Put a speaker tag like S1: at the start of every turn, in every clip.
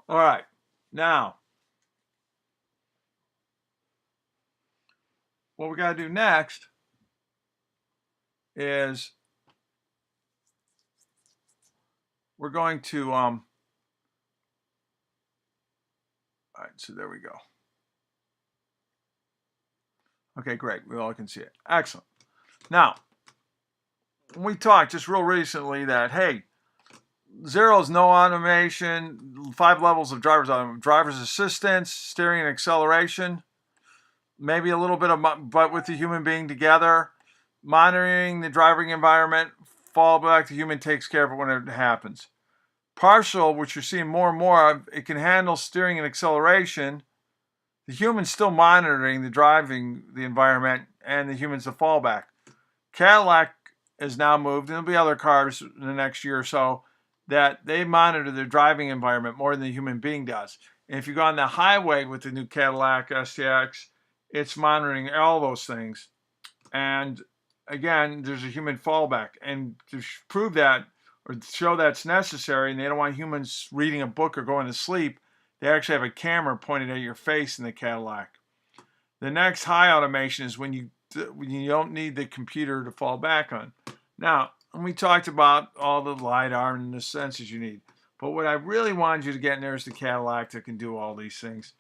S1: All right, now what we got to do next is we're going to all right, so there we go. Okay, great. We all can see it. Excellent. Now, we talked just real recently that, hey, 0 is no automation, 5 levels of driver's assistance, steering and acceleration, maybe a little bit of, but with the human being together, monitoring the driving environment, fall back, the human takes care of it when it happens. Partial, which you're seeing more and more of, it can handle steering and acceleration. The human's still monitoring the driving, the environment, and the human's the fallback. Cadillac has now moved, and there'll be other cars in the next year or so, that they monitor their driving environment more than the human being does. And if you go on the highway with the new Cadillac STX, it's monitoring all those things. And again, there's a human fallback. And to prove that or show that's necessary, and they don't want humans reading a book or going to sleep, they actually have a camera pointed at your face in the Cadillac. The next high automation is when you don't need the computer to fall back on. Now, we talked about all the LiDAR and the sensors you need. But what I really wanted you to get in there is the Cadillac that can do all these things.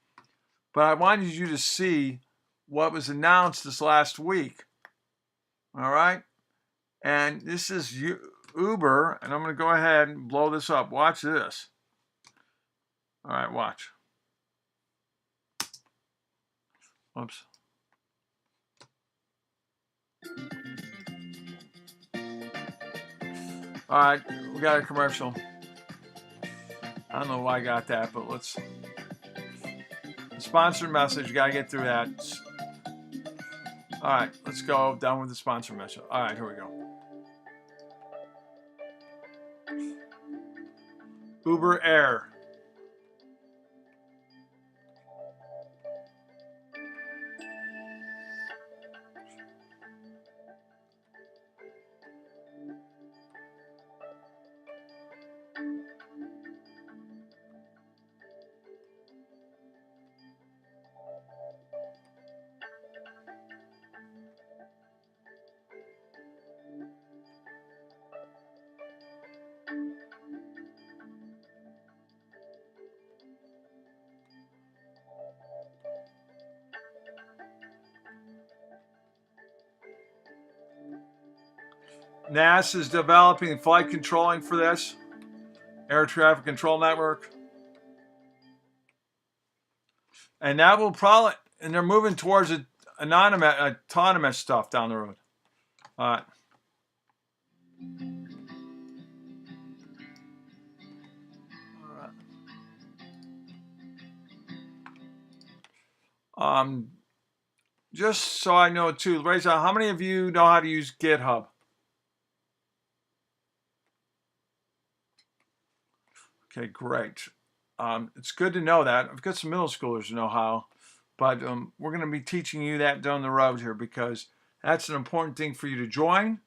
S1: But I wanted you to see what was announced this last week. All right? And this is Uber, and I'm going to go ahead and blow this up. Watch this. All right, watch. Oops. All right, we got a commercial. I don't know why I got that, but let's. Sponsored message, you got to get through that. All right, let's go. Done with the sponsored message. All right, here we go. Uber Air. NASA is developing flight controlling for this air traffic control network. And that will probably, and they're moving towards autonomous stuff down the road. All right. Just so I know too, raise out, how many of you know how to use GitHub? Okay, great. It's good to know that. I've got some middle schoolers who know how, but we're going to be teaching you that down the road here because that's an important thing for you to join,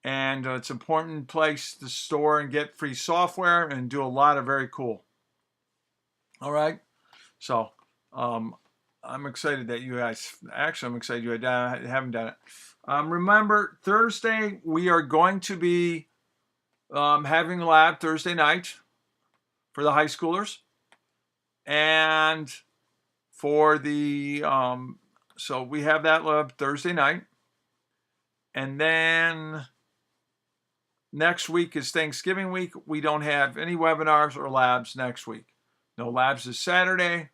S1: and it's an important place to store and get free software and do a lot of very cool. All right, so I'm excited that you guys, actually I'm excited you haven't done it. Remember, Thursday we are going to be having a lab Thursday night for the high schoolers, and for the so we have that lab Thursday night, and then next week is Thanksgiving week. We don't have any webinars or labs next week. No labs this Saturday.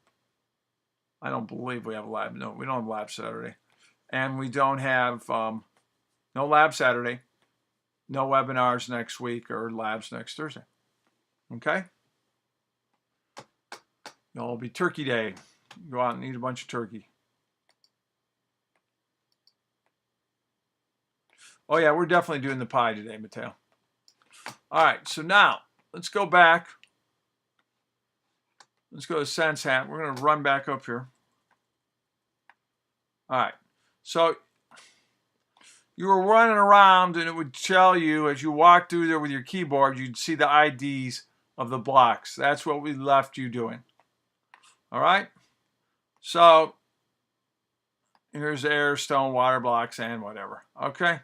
S1: I don't believe we have a lab. No, we don't have a lab Saturday, and we don't have no lab Saturday, no webinars next week or labs next Thursday. Okay. It'll be Turkey Day. Go out and eat a bunch of turkey. Oh yeah, we're definitely doing the pie today, Mateo. All right, so now let's go back. Let's go to SenseHat. We're going to run back up here. All right, so you were running around and it would tell you as you walk through there with your keyboard, you'd see the IDs of the blocks. That's what we left you doing. All right? So here's air, stone, water, blocks, and whatever. Okay?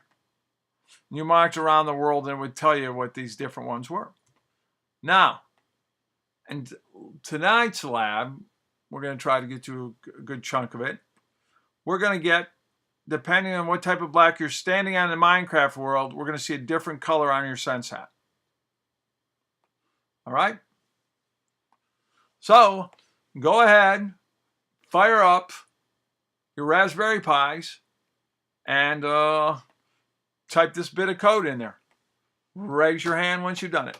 S1: You marked around the world and it would tell you what these different ones were. Now, and tonight's lab, we're going to try to get to a good chunk of it. We're going to get, depending on what type of block you're standing on in the Minecraft world, we're going to see a different color on your sense hat. All right? So, go ahead, fire up your Raspberry Pis, and type this bit of code in there. Raise your hand once you've done it.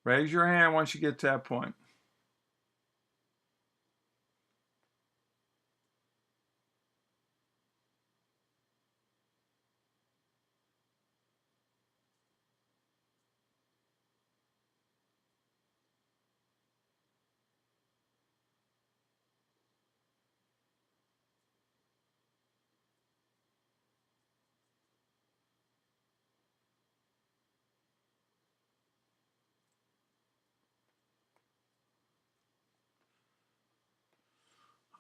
S1: Raise your hand once you get to that point.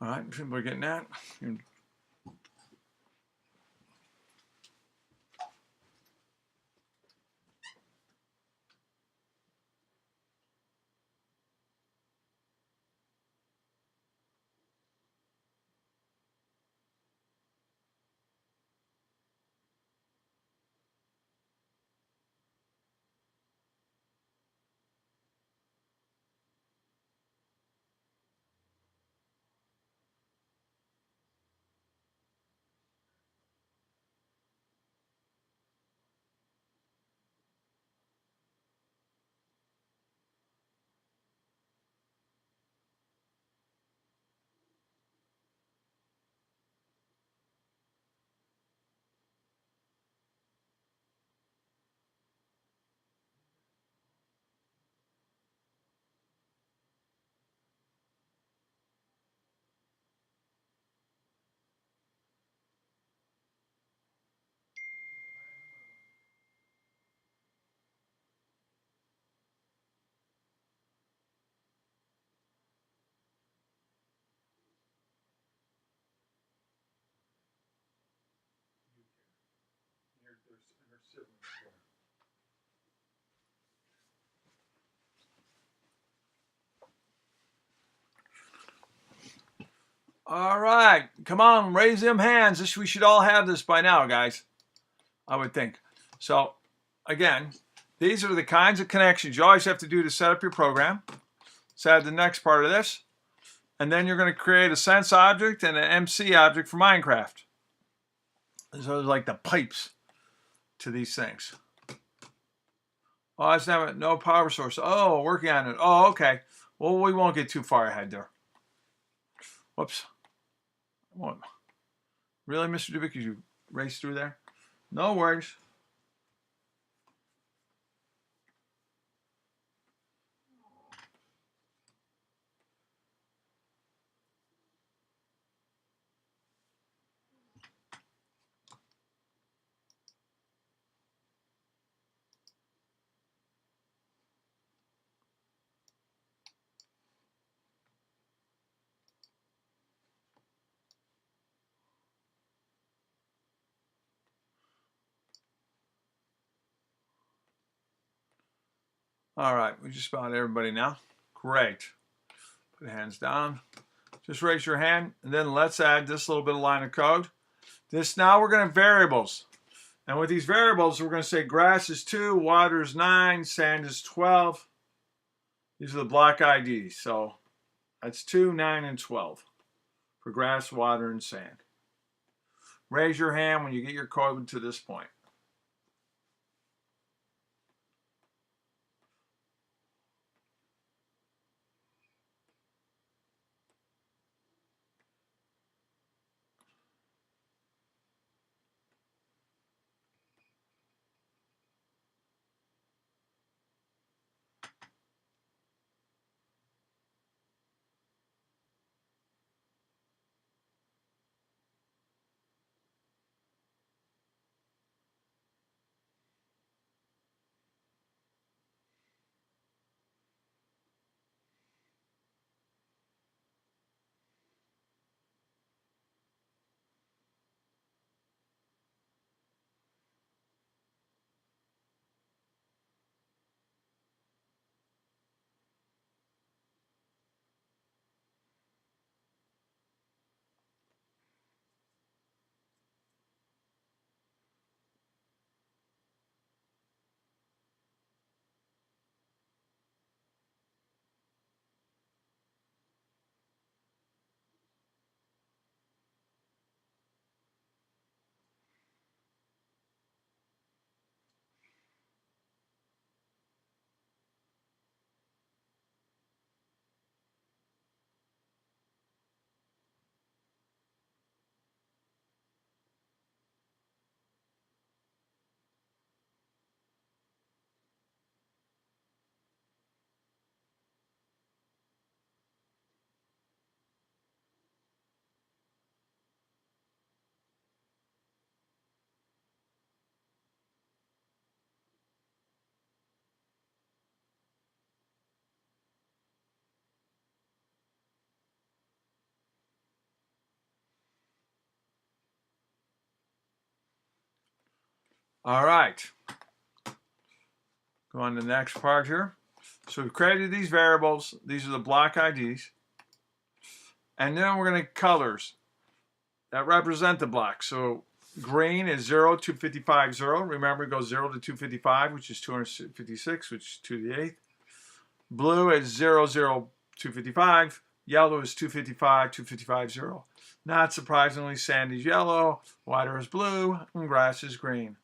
S1: All right, people are getting that. All right, come on, raise them hands. We should all have this by now, guys. I would think. So, again, these are the kinds of connections you always have to do to set up your program. Set up the next part of this. And then you're going to create a sense object and an MC object for Minecraft. So it's like the pipes to these things. Oh, it's never, no power source. Oh, working on it. Oh, okay. Well, we won't get too far ahead there. Whoops. What? Really, Mr. Dubik, you race through there? No worries. All right, we just found everybody now. Great. Put hands down. just raise your hand, and then let's add this little bit of line of code. This now we're going to have variables. And with these variables, we're going to say grass is 2, water is 9, sand is 12. These are the block IDs. So that's 2, 9, and 12 for grass, water, and sand. Raise your hand when you get your code to this point. All right. Go on to the next part here. So we've created these variables. These are the block IDs. And then we're going to colors that represent the block. So green is 0, 255, 0. Remember, it goes 0 to 255, which is 256, which is 2 to the 8th. Blue is 0, 0, 255. Yellow is 255, 255, 0. Not surprisingly, sand is yellow, water is blue, and grass is green.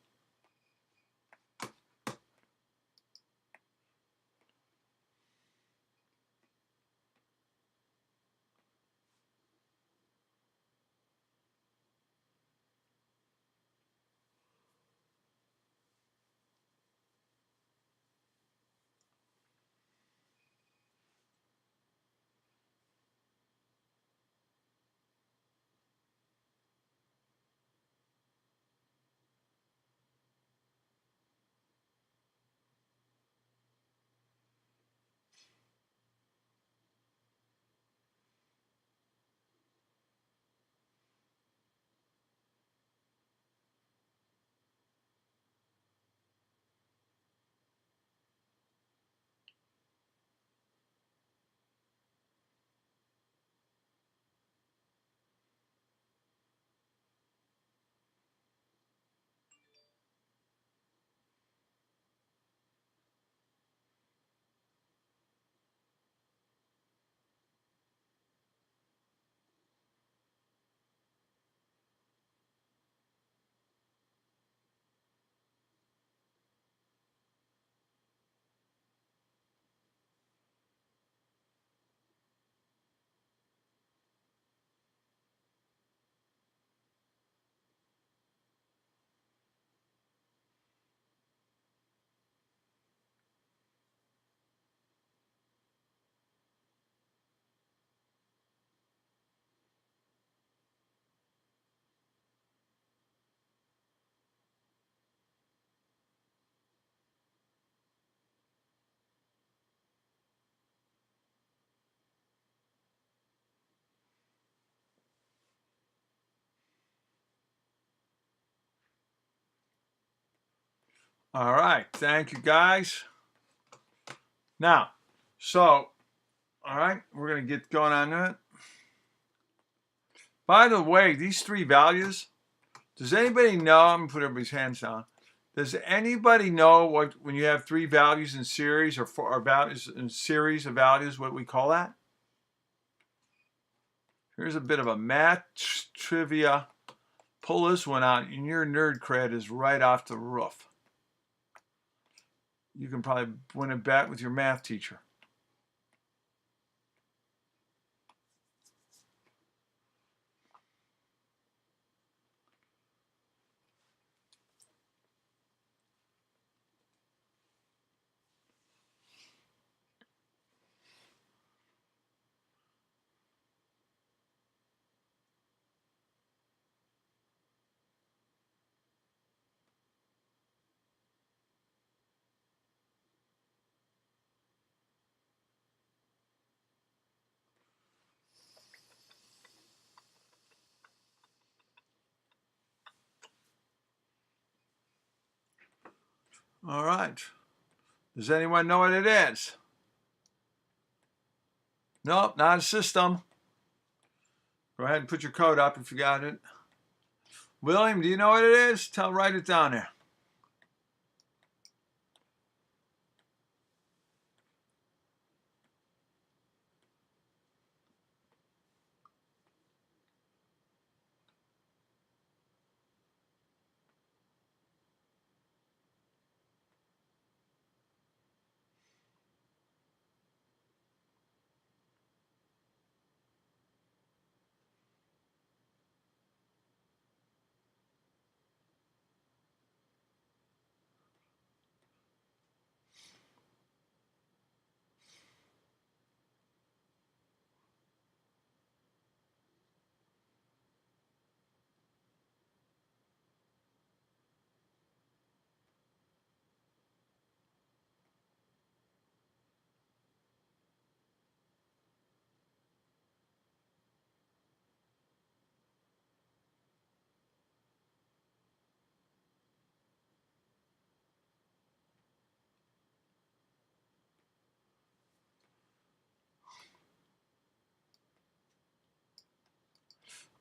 S1: All right, thank you guys. Now, so, all right, we're going to get going on that. By the way, these three values, does anybody know, I'm going to put everybody's hands down. Does anybody know what, when you have three values in series or four or values in series of values, what we call that? Here's a bit of a math trivia. Pull this one out and your nerd cred is right off the roof. You can probably win a bet with your math teacher. All right. Does anyone know what it is? Nope, not a system. Go ahead and put your code up if you got it. William, do you know what it is? Write it down there.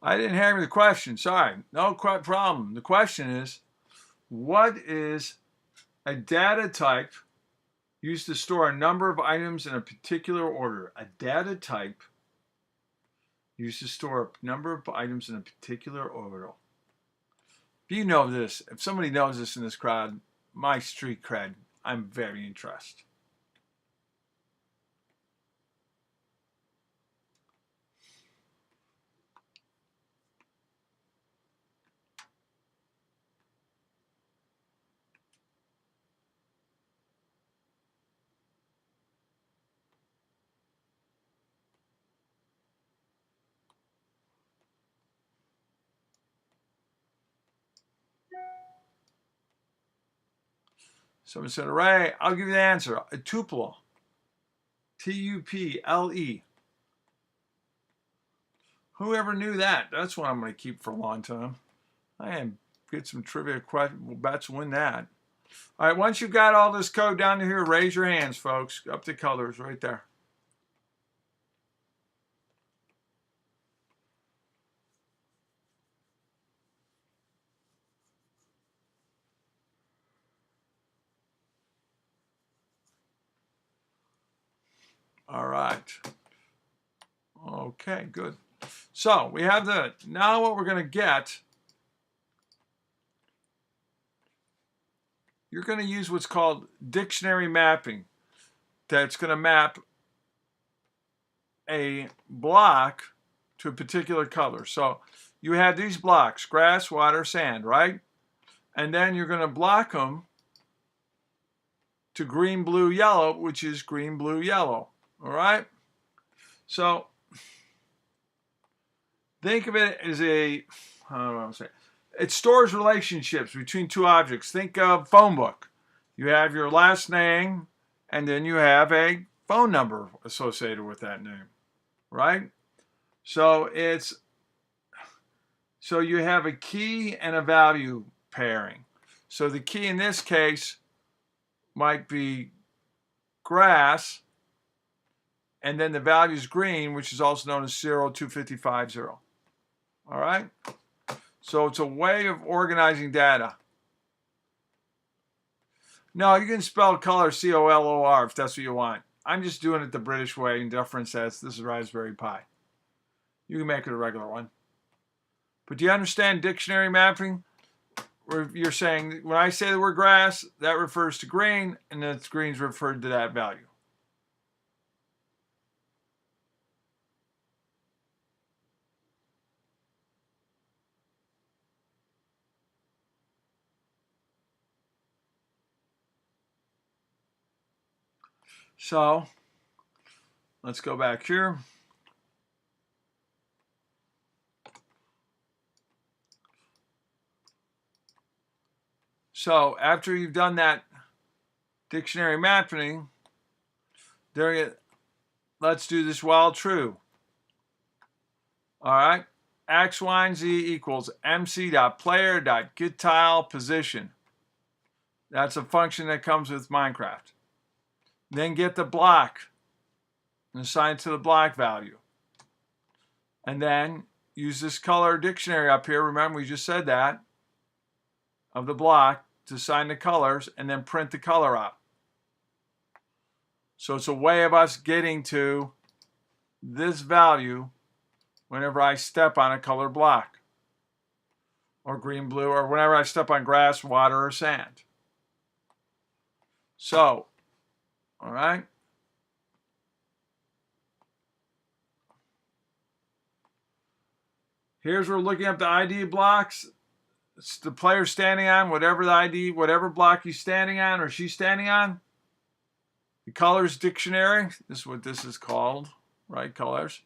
S1: I didn't hear the question. Sorry. No problem. The question is, what is a data type used to store a number of items in a particular order? A data type used to store a number of items in a particular order. If you know this, if somebody knows this in this crowd, my street cred, I'm very interested. Someone said array. I'll give you the answer. A tuple. T-U-P-L-E. Whoever knew that? That's what I'm going to keep for a long time. I am get some trivia bets, win that. All right, once you've got all this code down to here, raise your hands, folks. Up to colors right there. All right. Okay, good. So we have the, now what we're going to get, you're going to use what's called dictionary mapping. That's going to map a block to a particular color. So you have these blocks, grass, water, sand, right? And then you're going to block them to green, blue, yellow, which is green, blue, yellow. All right? So think of it as a, how do I say it? It stores relationships between two objects. Think of phone book. You have your last name, and then you have a phone number associated with that name, right? So you have a key and a value pairing. So the key in this case might be grass, and then the value is green, which is also known as 02550. All right? So it's a way of organizing data. No, you can spell color C-O-L-O-R if that's what you want. I'm just doing it the British way in deference as this is Raspberry Pi. You can make it a regular one. But do you understand dictionary mapping? Where you're saying, when I say the word grass, that refers to green, and then green's referred to that value. So let's go back here. So after you've done that dictionary mapping, let's do this while true. All right. X, Y, and Z equals mc.player.getTilePosition. That's a function that comes with Minecraft. Then get the block and assign it to the block value. And then use this color dictionary up here. Remember, we just said that, of the block to assign the colors, and then print the color out. So it's a way of us getting to this value whenever I step on a color block, or green, blue, or whenever I step on grass, water, or sand. So, all right. Here's where we're looking up the ID blocks. It's the player standing on whatever the ID, whatever block he's standing on or she's standing on. The colors dictionary, this is what this is called, right? Colors.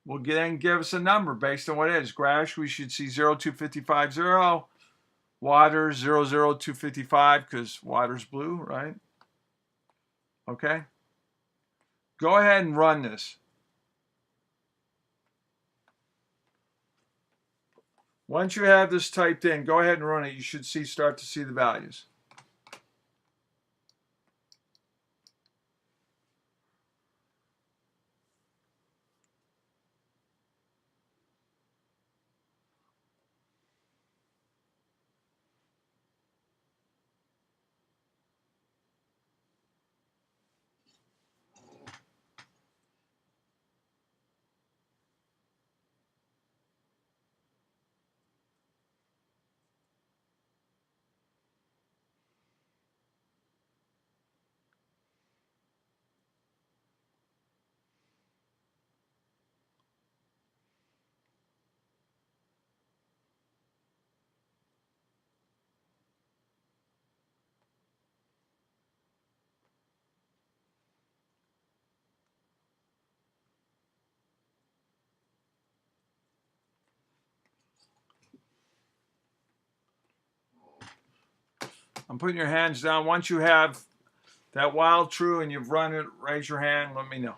S1: Will then give us a number based on what it is. Grass, we should see 02550. Water, 00255, because water's blue, right? Okay. Go ahead and run this. Once you have this typed in, go ahead and run it. You should start to see the values. I'm putting your hands down. Once you have that while true and you've run it, raise your hand. Let me know.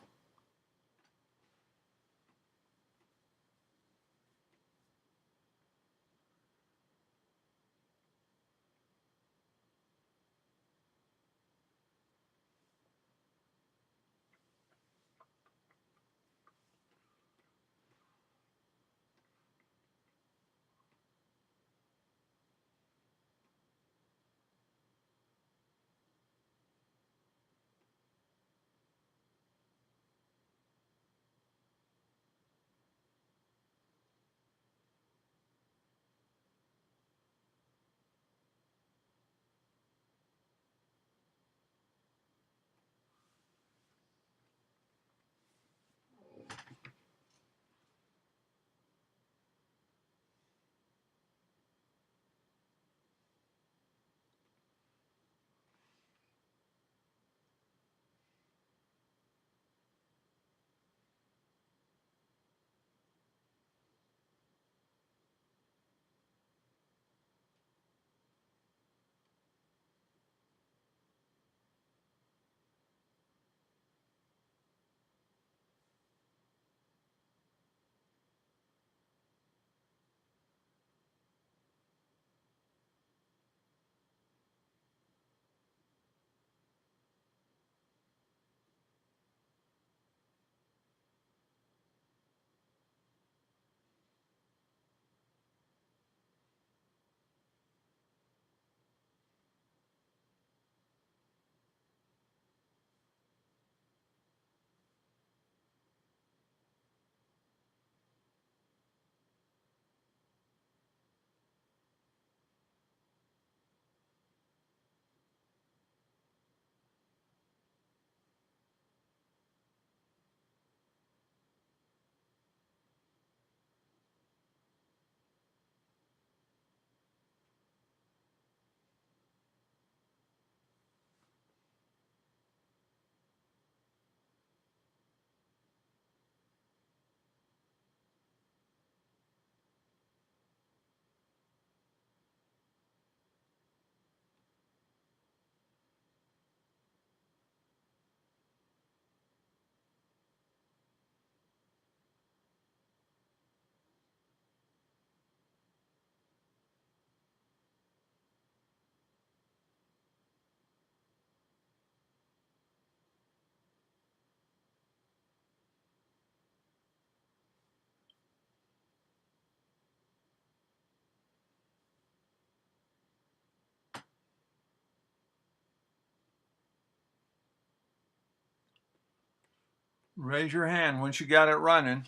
S1: Raise your hand once you got it running.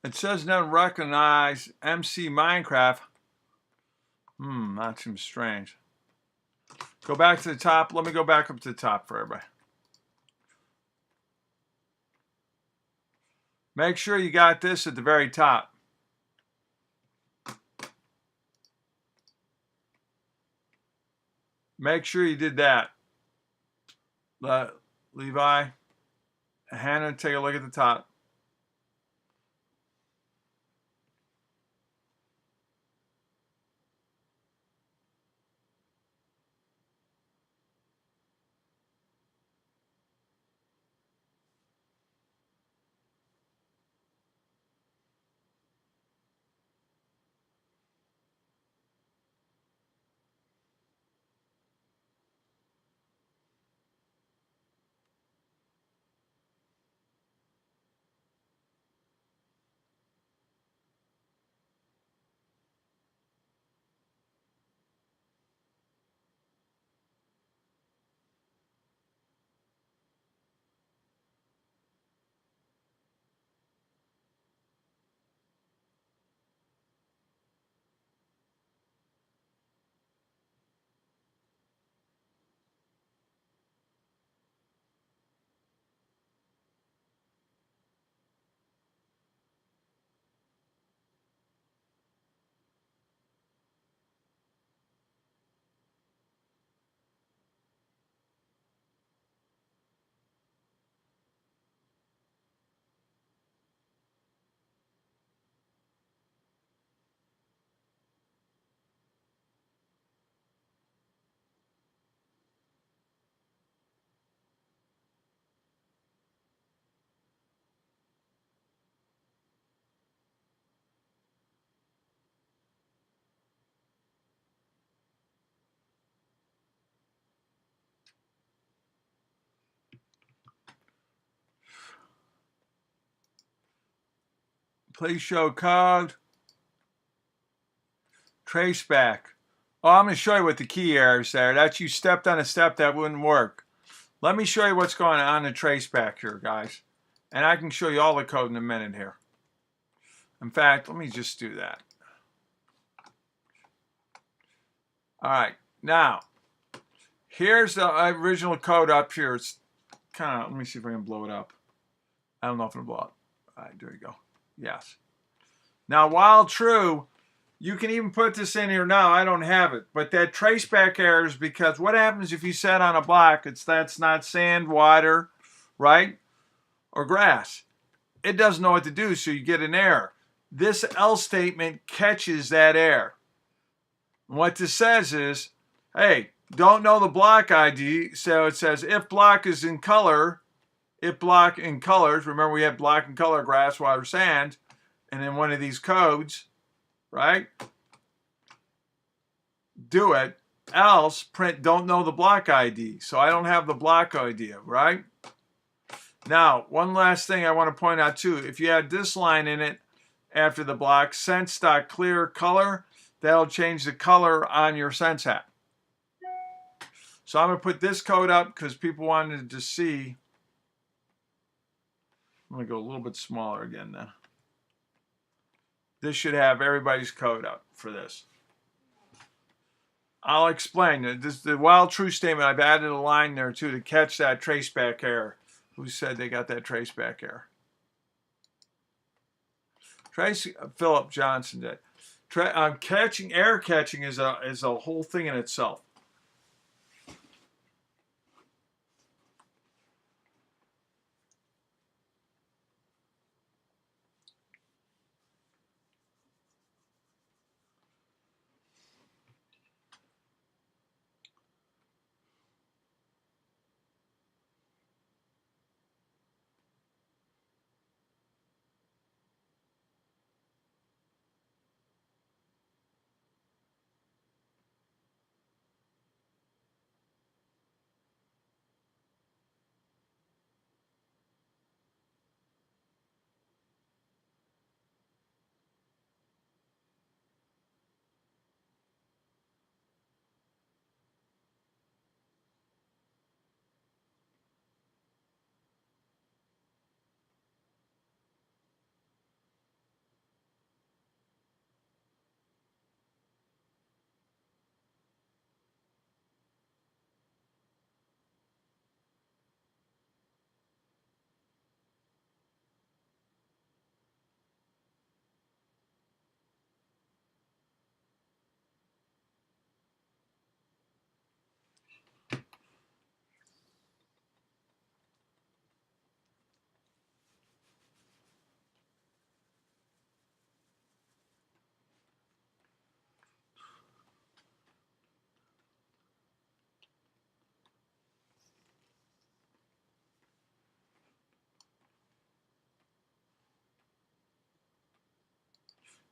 S1: It says doesn't recognize MC Minecraft. That seems strange. Go back to the top. Let me go back up to the top for everybody. Make sure you got this at the very top. Make sure you did that. Levi, Hannah, take a look at the top. Please show code. Trace back. Oh, I'm going to show you what the key error is there. That's you stepped on a step that wouldn't work. Let me show you what's going on in the trace back here, guys. And I can show you all the code in a minute here. In fact, let me just do that. All right. Now, here's the original code up here. It's kind of, let me see if I can blow it up. I don't know if it'll blow up. All right, there you go. Yes. Now, while true, you can even put this in here now. I don't have it. But that traceback error is because what happens if you set on a block, that's not sand, water, right? Or grass. It doesn't know what to do, so you get an error. This else statement catches that error. And what this says is, hey, don't know the block ID, so it says if block is in color, if block in colors, remember we had block and color, grass, water, sand, and in one of these codes, right? Do it, else print don't know the block ID. So I don't have the block ID, right? Now, one last thing I want to point out too, if you had this line in it after the block, sense.clear color, that'll change the color on your sense hat. So I'm going to put this code up because people wanted to see. I'm going to go a little bit smaller again now. This should have everybody's code up for this. I'll explain. This is the while true statement. I've added a line there too to catch that traceback error. Who said they got that traceback error? Philip Johnson did. Error catching is a whole thing in itself.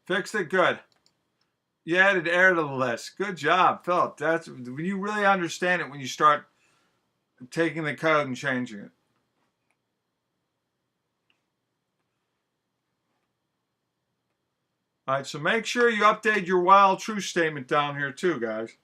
S1: Fixed it? Good. You added air to the list. Good job, Philip. That's when you really understand it when you start taking the code and changing it. All right, so make sure you update your while true statement down here too, guys.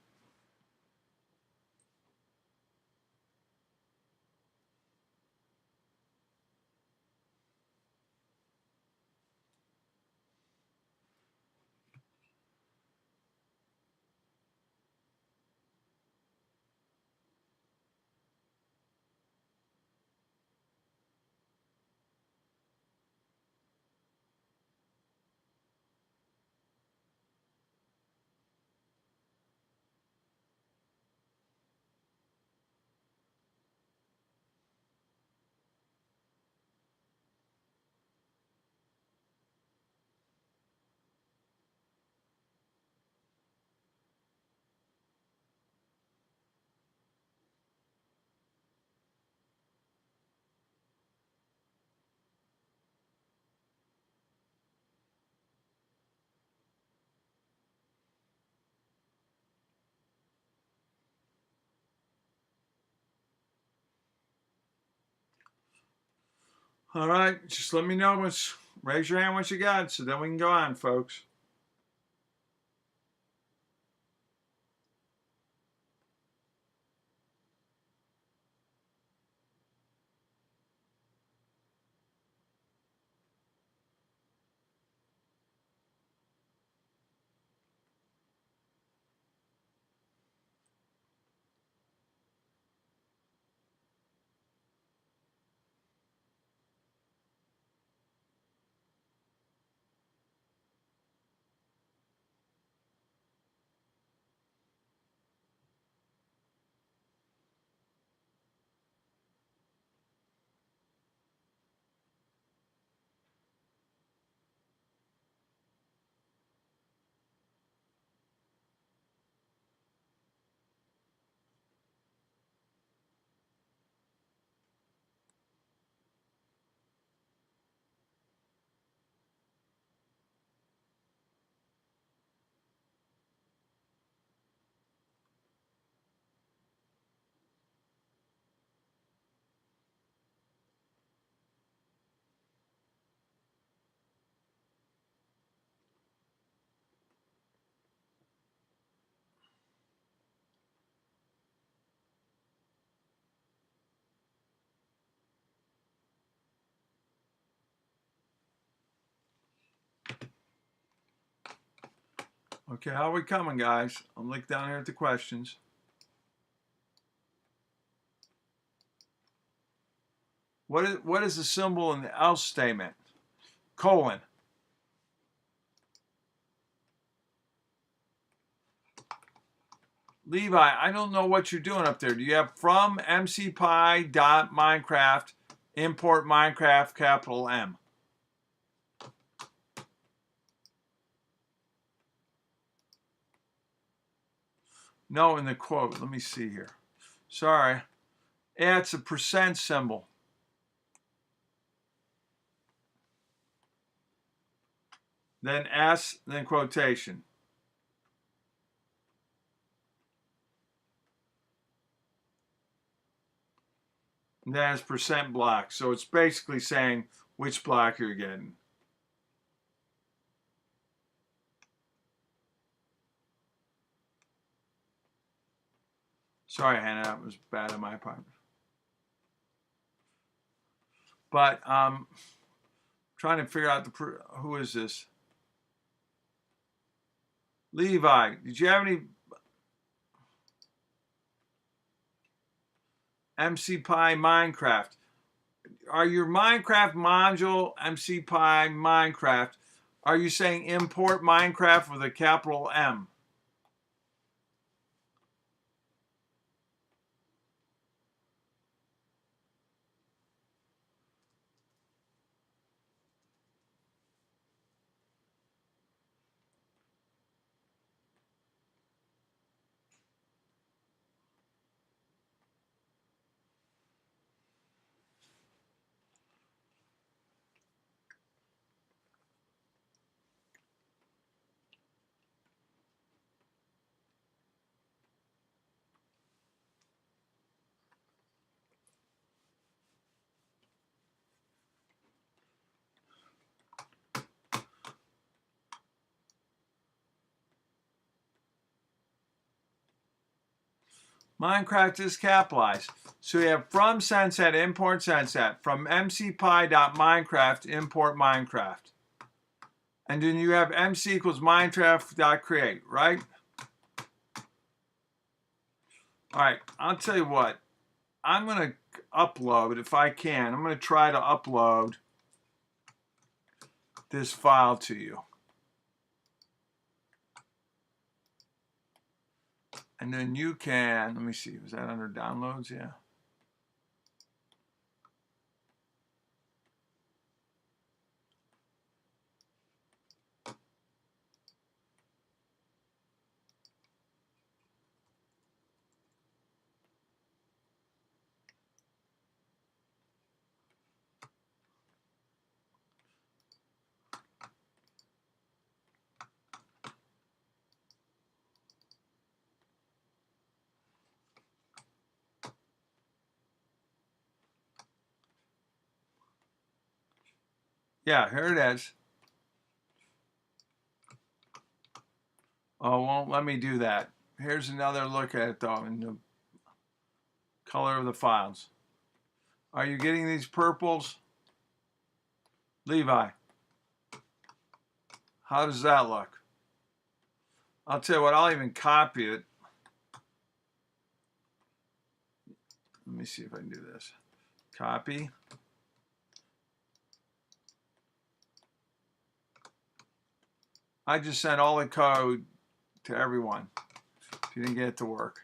S1: All right, just let me know raise your hand once you got it, so then we can go on, folks. Okay, how are we coming, guys? I'm looking down here at the questions. What is the symbol in the else statement? Colon. Levi, I don't know what you're doing up there. Do you have from mcpy.minecraft import Minecraft capital M? No, in the quote. Let me see here. Sorry. Yeah, it's a percent symbol. Then S, then quotation. And then it's percent block. So it's basically saying which block you're getting. Sorry, Hannah, that was bad on my part. But trying to figure out who is this? Levi, did you have any MCPy Minecraft? Are your Minecraft module MCPy Minecraft? Are you saying import Minecraft with a capital M? Minecraft is capitalized. So you have from senset, import senset, from mcpy.minecraft, import Minecraft. And then you have mc equals Minecraft.create, right? All right, I'll tell you what. I'm going to upload, if I can, I'm going to try to upload this file to you. And then you can, let me see, was that under downloads? Yeah. Yeah, here it is. Oh, it won't let me do that. Here's another look at it though, in the color of the files. Are you getting these purples? Levi, how does that look? I'll tell you what, I'll even copy it. Let me see if I can do this. Copy. I just sent all the code to everyone if you didn't get it to work.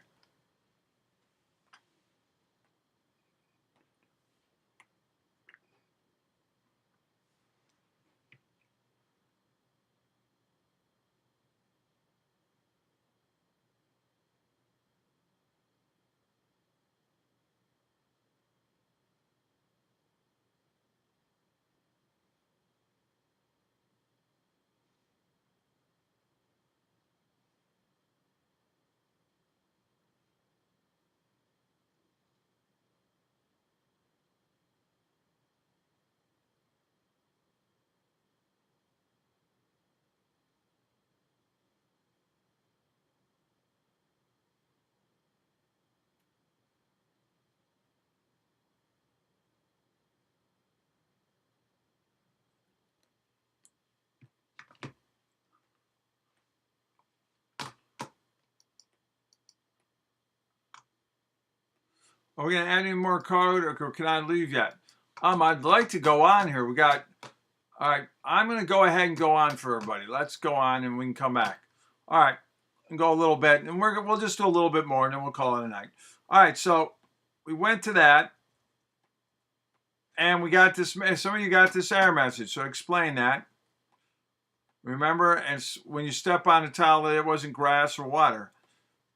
S1: Are we going to add any more code, or can I leave yet? I'd like to go on here. We got, all right, I'm going to go ahead and go on for everybody. Let's go on and we can come back. All right, and go a little bit, and we'll just do a little bit more, and then we'll call it a night. All right, so we went to that, and we got this, some of you got this error message, so explain that. Remember, and when you step on a tile, that it wasn't grass or water.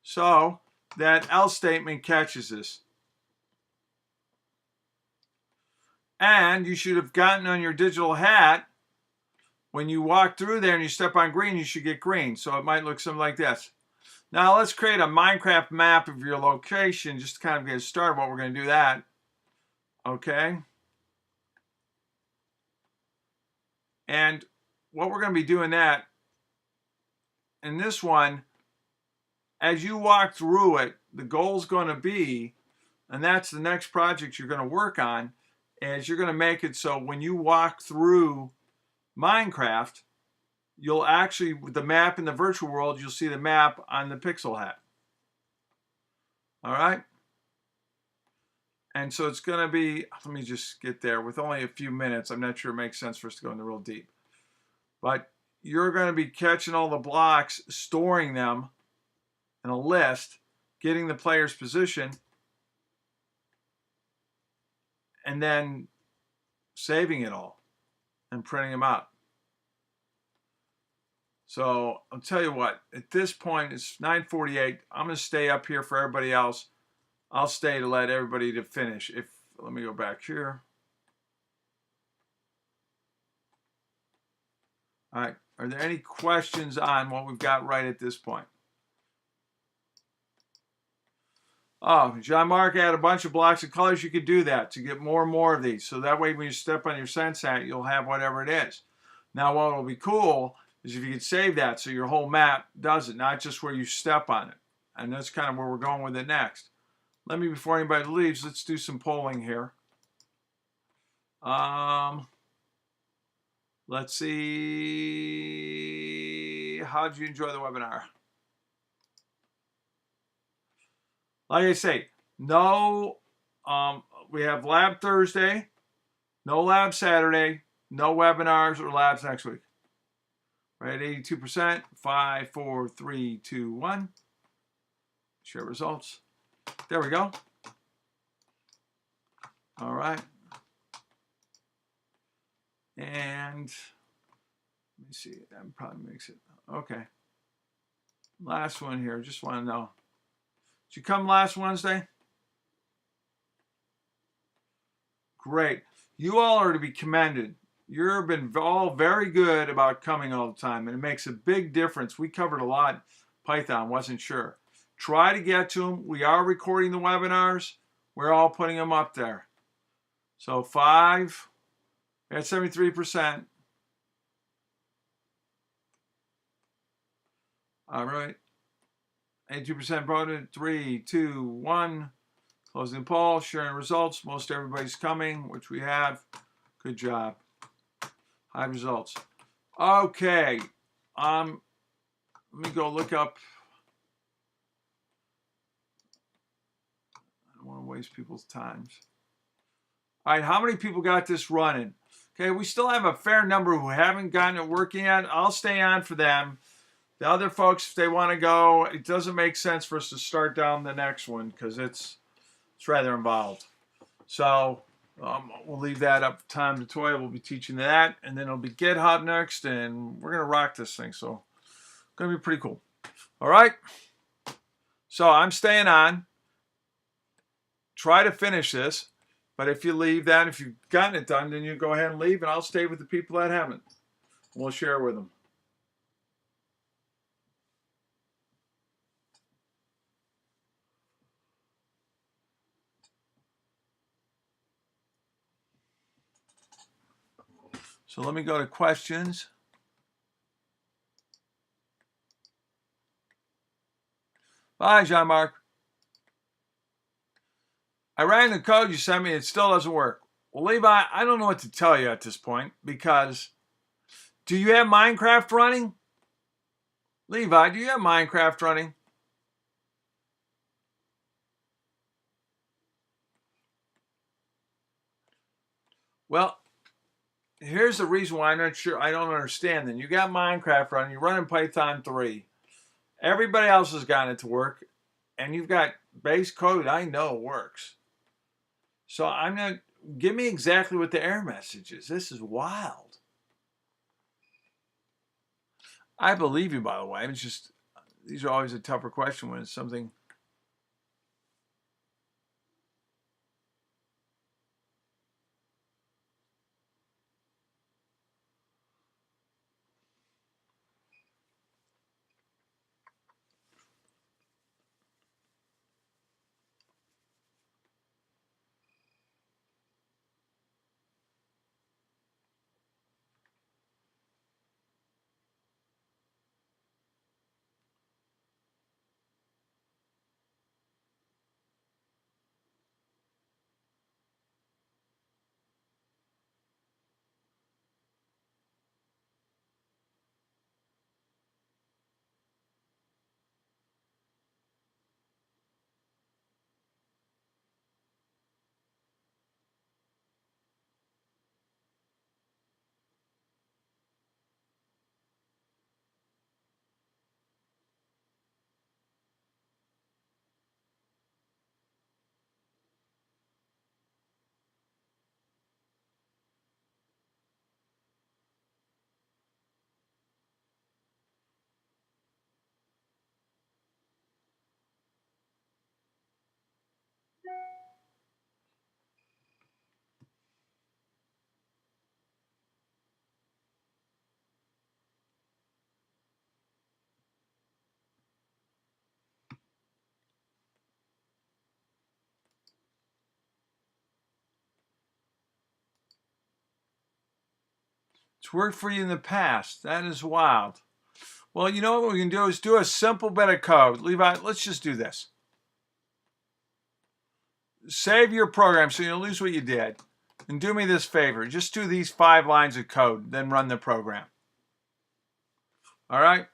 S1: So that else statement catches this. And you should have gotten on your digital hat, when you walk through there and you step on green, you should get green. So it might look something like this. Now let's create a Minecraft map of your location, just to kind of get started. What we're going to do that. Okay. And what we're going to be doing that, in this one, as you walk through it, the goal is going to be, and that's the next project you're going to work on, is you're going to make it so when you walk through Minecraft, you'll actually, with the map in the virtual world, you'll see the map on the pixel hat. All right? And so it's going to be, let me just get there. With only a few minutes, I'm not sure it makes sense for us to go into real deep. But you're going to be catching all the blocks, storing them in a list, getting the player's position, and then saving it all and printing them out. So I'll tell you what, at this point, it's 9:48. I'm going to stay up here for everybody else. I'll stay to let everybody to finish. Let me go back here. All right. Are there any questions on what we've got right at this point? Oh, Jean-Marc had a bunch of blocks of colors. You could do that to get more and more of these. So that way when you step on your sense hat, you'll have whatever it is. Now what will be cool is if you could save that so your whole map does it, not just where you step on it. And that's kind of where we're going with it next. Let me, before anybody leaves, let's do some polling here. Let's see. How did you enjoy the webinar? Like I say, no, we have lab Thursday, no lab Saturday, no webinars or labs next week. Right, 82%, 5, 4, 3, 2, 1. Share results. There we go. All right. And let me see, that probably makes it. Okay. Last one here, just want to know. Did you come last Wednesday? Great. You all are to be commended. You've been all very good about coming all the time, and it makes a big difference. We covered a lot Python, wasn't sure. Try to get to them. We are recording the webinars. We're all putting them up there. So 5, at 73%. All right. 82% voted. 3, 2, 1. Closing poll, sharing results. Most everybody's coming, which we have. Good job. High results. Okay. Let me go look up. I don't want to waste people's times. All right, how many people got this running? Okay, we still have a fair number who haven't gotten it working yet. I'll stay on for them. The other folks, if they want to go, it doesn't make sense for us to start down the next one because it's rather involved. So we'll leave that up time to toy. We'll be teaching that, and then it'll be GitHub next, and we're going to rock this thing. So it's going to be pretty cool. All right. So I'm staying on. Try to finish this. But if you leave that, if you've gotten it done, then you go ahead and leave, and I'll stay with the people that haven't. We'll share with them. So let me go to questions. Bye, Jean-Marc. I ran the code you sent me. It still doesn't work. Well, Levi, I don't know what to tell you at this point because do you have Minecraft running? Levi, do you have Minecraft running? Well, here's the reason why I'm not sure. I don't understand then. You got Minecraft running. You're running Python 3. Everybody else has gotten it to work. And you've got base code I know works. So I'm not, give me exactly what the error message is. This is wild. I believe you, by the way. It's just, these are always a tougher question when it's something. It's worked for you in the past. That is wild. Well, you know what we can do is do a simple bit of code. Levi, let's just do this. Save your program so you don't lose what you did. And do me this favor. Just do these 5 lines of code, then run the program. All right?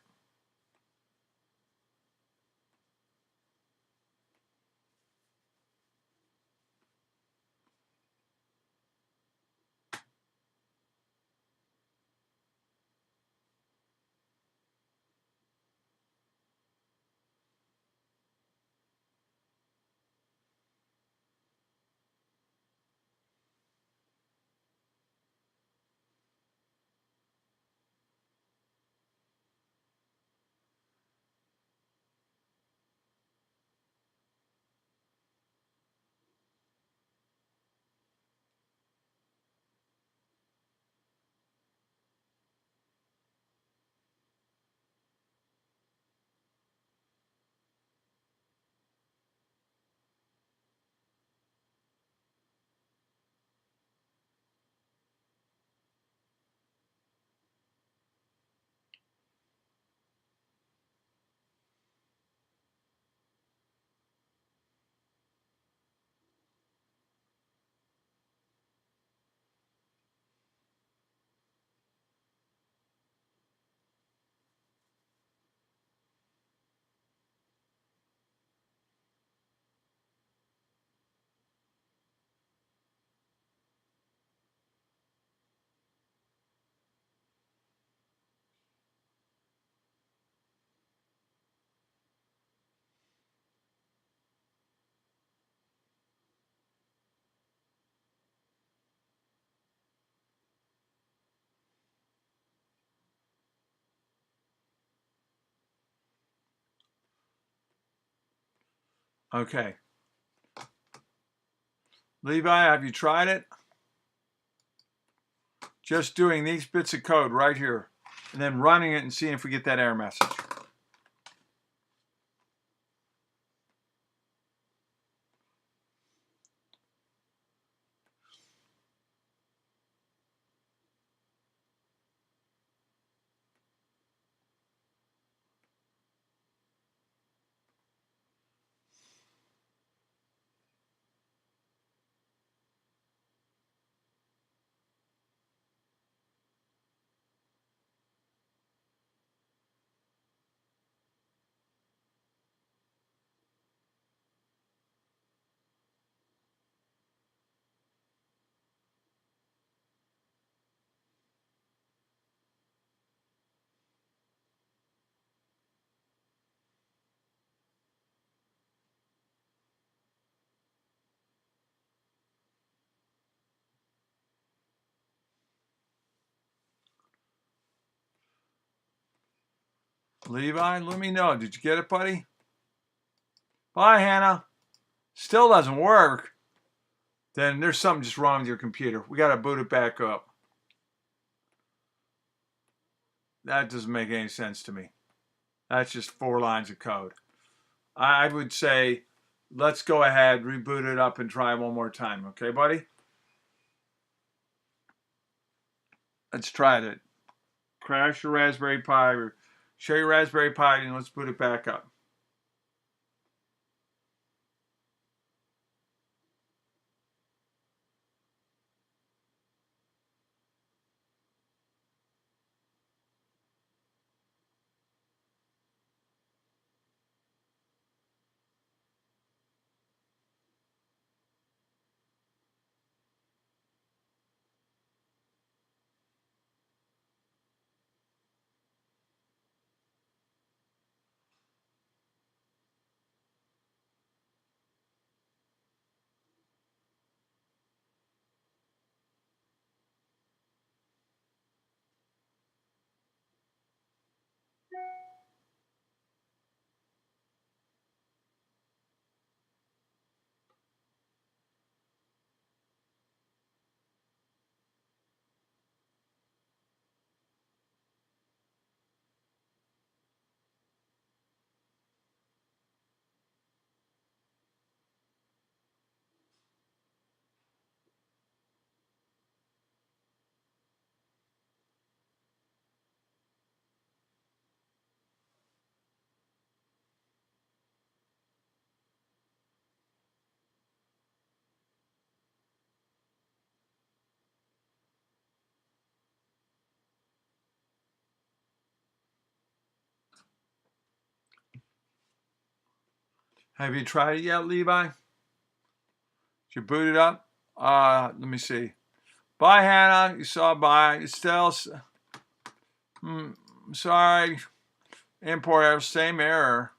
S1: Okay. Levi, have you tried it? Just doing these bits of code right here, and then running it and seeing if we get that error message. Levi, let me know. Did you get it, buddy? Bye, Hannah. Still doesn't work. Then there's something just wrong with your computer. We got to boot it back up. That doesn't make any sense to me. That's just 4 lines of code. I would say let's go ahead, reboot it up, and try one more time. Okay, buddy? Let's try it. Crash your Raspberry Pi or share your Raspberry Pi and let's boot it back up. Have you tried it yet, Levi? Did you boot it up? Let me see. Bye, Hannah. You saw bye. Estelle. Sorry. Import error. Same error.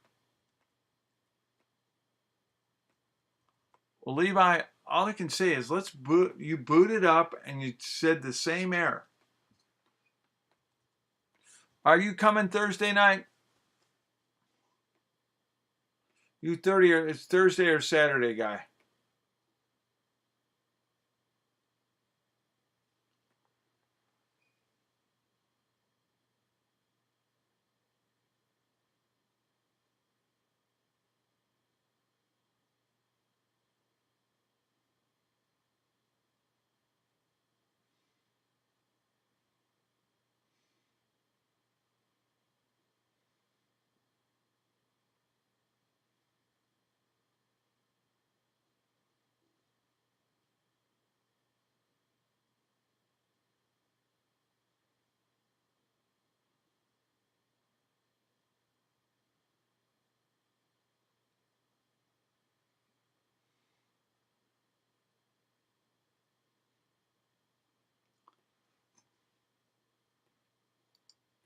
S1: Well, Levi, all I can say is let's boot. You booted up and you said the same error. Are you coming Thursday night? You 30 or it's Thursday or Saturday, guy?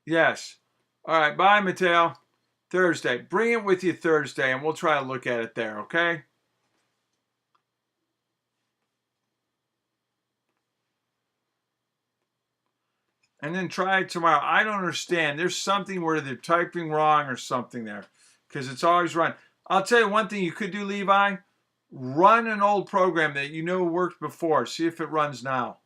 S1: Yes. All right. Bye, Mateo. Thursday. Bring it with you Thursday, and we'll try to look at it there. Okay. And then try it tomorrow. I don't understand. There's something where they're typing wrong or something there, because it's always run. I'll tell you one thing you could do, Levi. Run an old program that you know worked before. See if it runs now.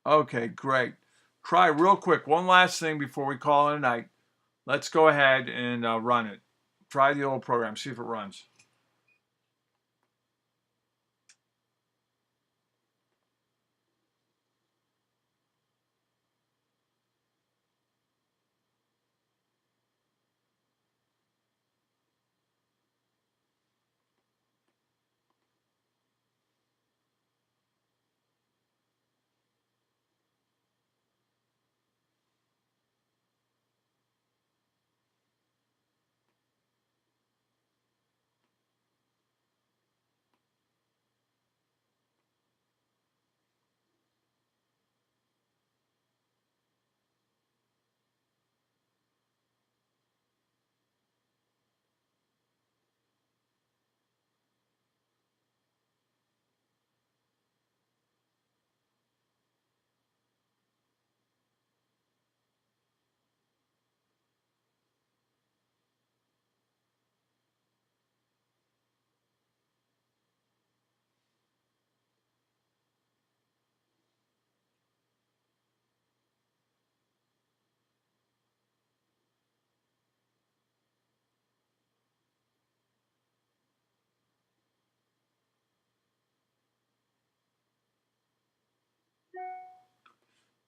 S1: Okay, great. Try real quick. One last thing before we call it a night. Let's go ahead and run it. Try the old program. See if it runs.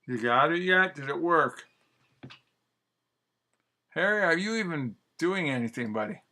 S1: You got it yet? Did it work? Harry, are you even doing anything, buddy?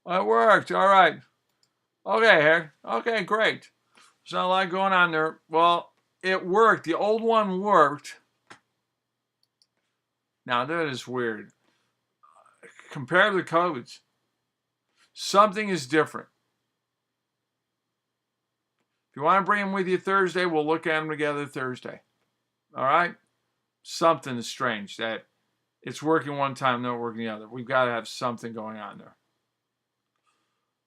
S1: It worked. All right. Okay, Harry. Okay, great. There's not a lot going on there. Well, it worked. The old one worked. Now, that is weird. Compare the codes. Something is different. If you want to bring them with you Thursday, we'll look at them together Thursday. All right? Something is strange that it's working one time, not working the other. We've got to have something going on there.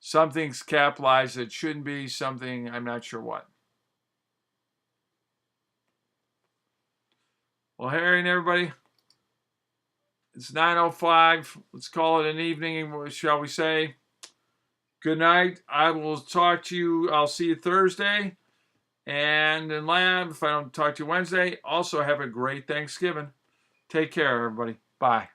S1: Something's capitalized that shouldn't be, something, I'm not sure what. Well, Harry and everybody, it's 9:05. Let's call it an evening, shall we say. Good night. I will talk to you. I'll see you Thursday. And in lab, if I don't talk to you Wednesday, also have a great Thanksgiving. Take care, everybody. Bye.